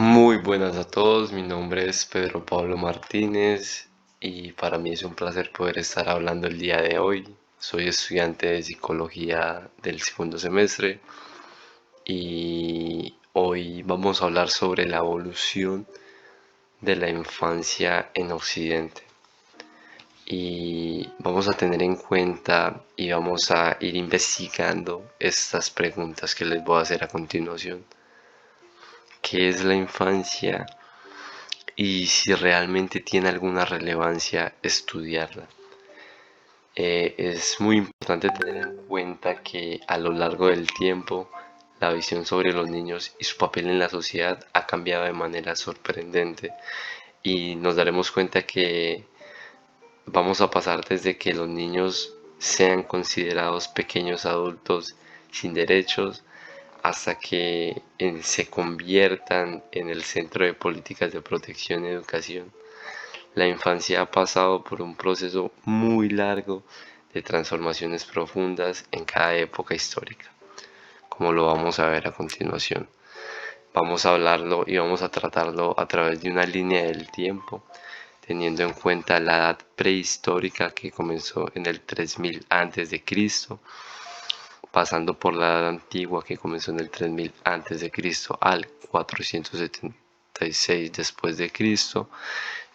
Muy buenas a todos, mi nombre es Pedro Pablo Martínez y para mí es un placer poder estar hablando el día de hoy. Soy estudiante de psicología del segundo semestre y hoy vamos a hablar sobre la evolución de la infancia en Occidente. Y vamos a tener en cuenta y vamos a ir investigando estas preguntas que les voy a hacer a continuación. ¿Qué es la infancia? Y si realmente tiene alguna relevancia estudiarla. Es muy importante tener en cuenta que a lo largo del tiempo la visión sobre los niños y su papel en la sociedad ha cambiado de manera sorprendente y nos daremos cuenta que vamos a pasar desde que los niños sean considerados pequeños adultos sin derechos hasta que se conviertan en el centro de políticas de protección y educación. La infancia ha pasado por un proceso muy largo de transformaciones profundas en cada época histórica, como lo vamos a ver a continuación. Vamos a hablarlo y vamos a tratarlo a través de una línea del tiempo, teniendo en cuenta la edad prehistórica que comenzó en el 3000 antes de Cristo, pasando por la edad antigua que comenzó en el 3000 antes de Cristo al 476 después de Cristo.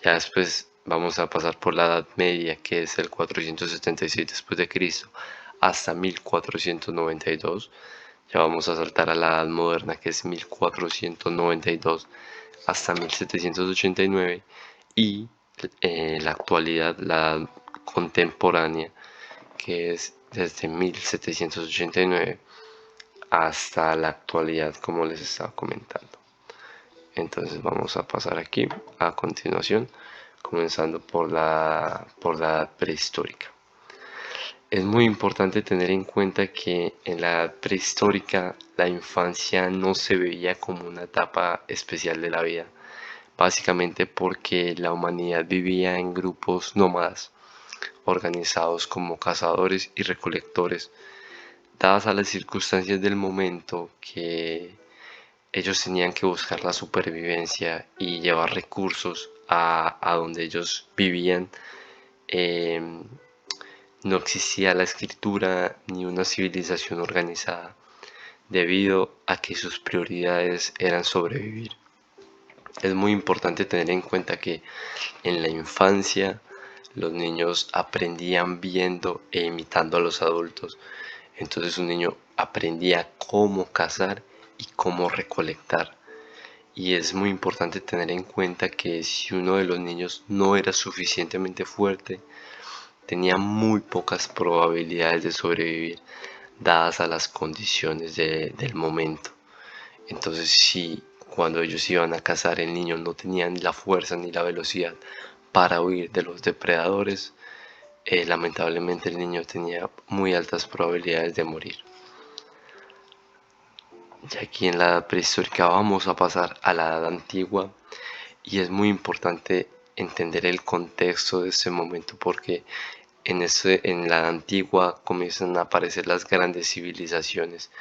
Ya después vamos a pasar por la Edad Media, que es el 476 después de Cristo, hasta 1492. Ya vamos a saltar a la Edad Moderna, que es 1492 hasta 1789. Y la actualidad, la edad contemporánea, que es desde 1789 hasta la actualidad, como les estaba comentando. Entonces vamos a pasar aquí a continuación, comenzando por la edad prehistórica. Es muy importante tener en cuenta que en la edad prehistórica la infancia no se veía como una etapa especial de la vida, básicamente porque la humanidad vivía en grupos nómadas, organizados como cazadores y recolectores, dadas a las circunstancias del momento que ellos tenían que buscar la supervivencia y llevar recursos a donde ellos vivían. Eh, no existía la escritura ni una civilización organizada, debido a que sus prioridades eran sobrevivir. Es muy importante tener en cuenta que en la infancia los niños aprendían viendo e imitando a los adultos. Entonces un niño aprendía cómo cazar y cómo recolectar. Y es muy importante tener en cuenta que si uno de los niños no era suficientemente fuerte, tenía muy pocas probabilidades de sobrevivir, dadas a las condiciones del momento. Entonces, si cuando ellos iban a cazar el niño no tenía ni la fuerza ni la velocidad para huir de los depredadores, lamentablemente el niño tenía muy altas probabilidades de morir. Ya aquí en la edad prehistórica vamos a pasar a la edad antigua y es muy importante entender el contexto de este momento porque en la edad antigua comienzan a aparecer las grandes civilizaciones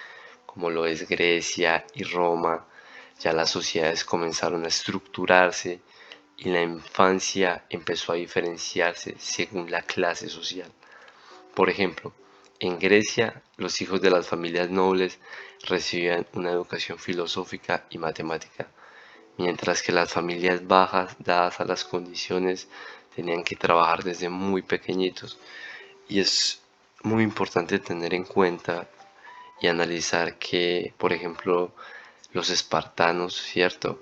como lo es Grecia y Roma. Ya las sociedades comenzaron a estructurarse y la infancia empezó a diferenciarse según la clase social. Por ejemplo, en Grecia, los hijos de las familias nobles recibían una educación filosófica y matemática, mientras que las familias bajas, dadas a las condiciones, tenían que trabajar desde muy pequeñitos. Y es muy importante tener en cuenta y analizar que, por ejemplo, los espartanos, ¿cierto?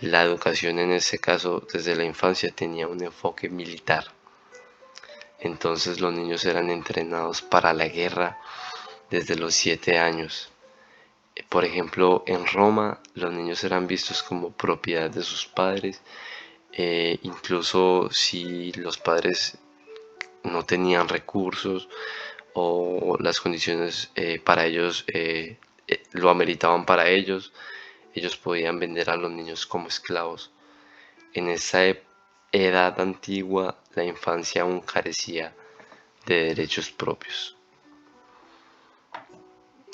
La educación en ese caso desde la infancia tenía un enfoque militar. Entonces los niños eran entrenados para la guerra desde los 7 años. Por ejemplo, en Roma los niños eran vistos como propiedad de sus padres, incluso si los padres no tenían recursos o las condiciones para ellos lo ameritaban para ellos, ellos podían vender a los niños como esclavos. En esa edad antigua la infancia aún carecía de derechos propios.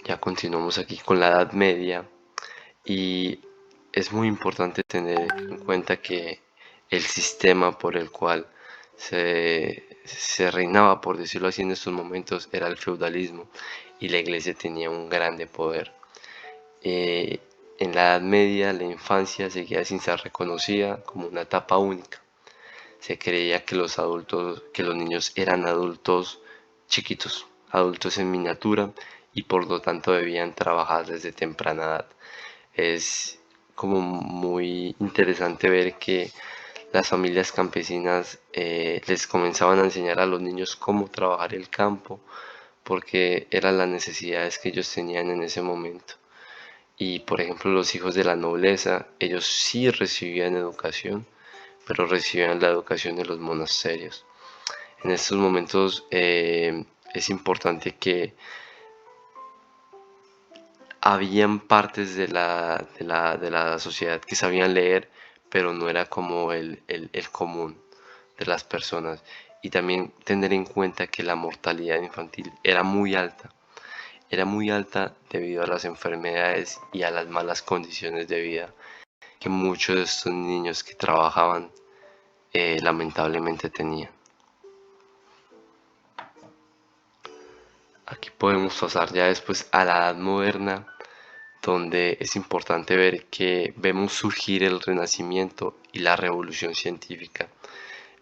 Ya continuamos aquí con la Edad Media y es muy importante tener en cuenta que el sistema por el cual se reinaba, por decirlo así, en estos momentos era el feudalismo y la iglesia tenía un grande poder. En la Edad Media la infancia seguía sin ser reconocida como una etapa única. Se creía que los adultos, que los niños eran adultos chiquitos, adultos en miniatura y por lo tanto debían trabajar desde temprana edad. Es como muy interesante ver que las familias campesinas les comenzaban a enseñar a los niños cómo trabajar el campo porque eran las necesidades que ellos tenían en ese momento. Y por ejemplo los hijos de la nobleza, ellos sí recibían educación, pero recibían la educación de los monasterios. En estos momentos es importante que habían partes de la sociedad que sabían leer, pero no era como el común de las personas. Y también tener en cuenta que la mortalidad infantil era muy alta debido a las enfermedades y a las malas condiciones de vida que muchos de estos niños que trabajaban lamentablemente tenían. Aquí podemos pasar ya después a la edad moderna, donde es importante ver que vemos surgir el Renacimiento y la revolución científica.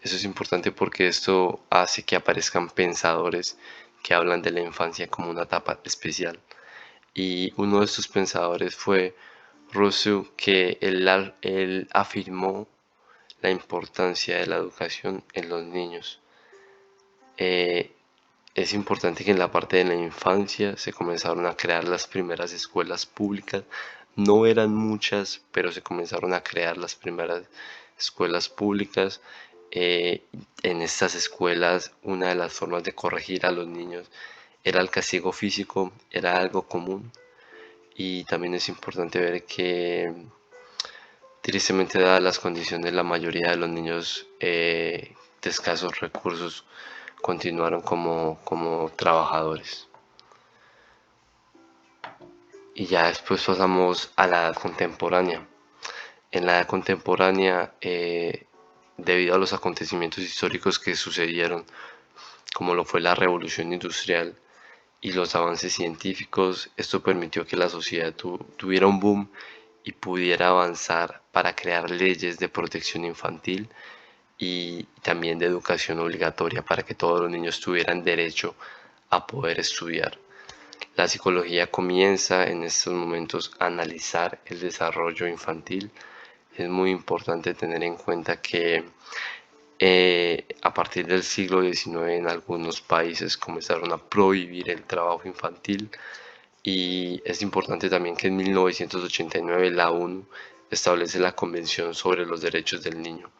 Eso es importante porque esto hace que aparezcan pensadores que hablan de la infancia como una etapa especial. Y uno de estos pensadores fue Rousseau, que él afirmó la importancia de la educación en los niños. Eh, es importante que en la parte de la infancia se comenzaron a crear las primeras escuelas públicas. No eran muchas, pero se comenzaron a crear las primeras escuelas públicas. En estas escuelas, una de las formas de corregir a los niños era el castigo físico, era algo común. Y también es importante ver que, tristemente, dadas las condiciones, la mayoría de los niños de escasos recursos continuaron como trabajadores. Y ya después pasamos a la edad contemporánea. En la edad contemporánea, debido a los acontecimientos históricos que sucedieron, como lo fue la revolución industrial y los avances científicos, esto permitió que la sociedad tuviera un boom y pudiera avanzar para crear leyes de protección infantil y también de educación obligatoria para que todos los niños tuvieran derecho a poder estudiar. La psicología comienza en estos momentos a analizar el desarrollo infantil. Es muy importante tener en cuenta que a partir del siglo XIX en algunos países comenzaron a prohibir el trabajo infantil y es importante también que en 1989 la ONU establece la Convención sobre los Derechos del Niño,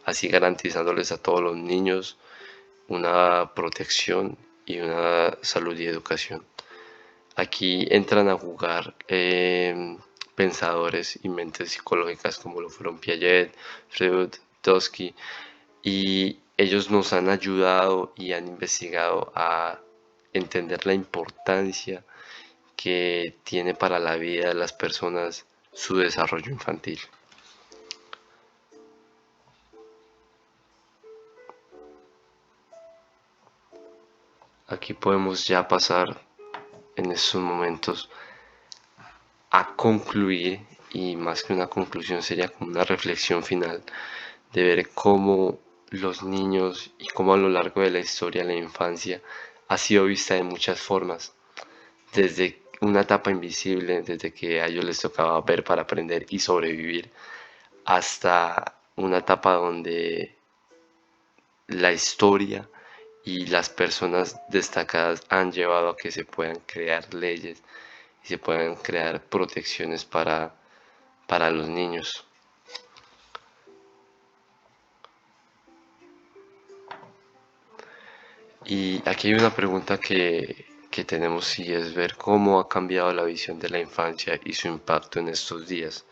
así garantizándoles a todos los niños una protección y una salud y educación. Aquí entran a jugar pensadores y mentes psicológicas como lo fueron Piaget, Freud, Trotsky, y ellos nos han ayudado y han investigado a entender la importancia que tiene para la vida de las personas su desarrollo infantil. Aquí podemos ya pasar en estos momentos a concluir, y más que una conclusión sería como una reflexión final de ver cómo los niños y cómo a lo largo de la historia la infancia ha sido vista de muchas formas, desde una etapa invisible, desde que a ellos les tocaba ver para aprender y sobrevivir, hasta una etapa donde la historia y las personas destacadas han llevado a que se puedan crear leyes y se puedan crear protecciones para los niños. Y aquí hay una pregunta que tenemos y es ver cómo ha cambiado la visión de la infancia y su impacto en estos días.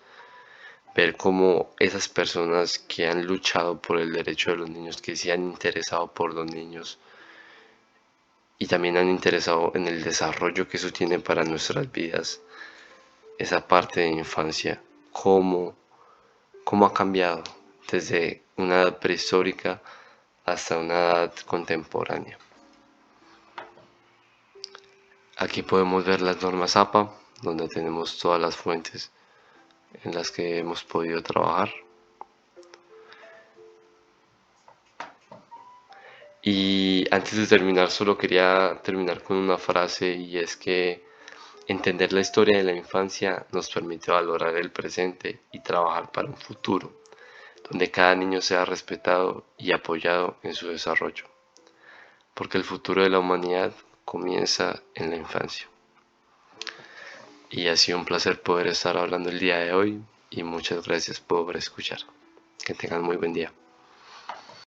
Ver cómo esas personas que han luchado por el derecho de los niños, que se han interesado por los niños y también han interesado en el desarrollo que eso tiene para nuestras vidas, esa parte de infancia, cómo, cómo ha cambiado desde una edad prehistórica hasta una edad contemporánea. Aquí podemos ver las normas APA, donde tenemos todas las fuentes en las que hemos podido trabajar. Y antes de terminar, solo quería terminar con una frase, y es que entender la historia de la infancia nos permite valorar el presente y trabajar para un futuro, donde cada niño sea respetado y apoyado en su desarrollo, porque el futuro de la humanidad comienza en la infancia. Y ha sido un placer poder estar hablando el día de hoy, y muchas gracias por escuchar. Que tengan muy buen día.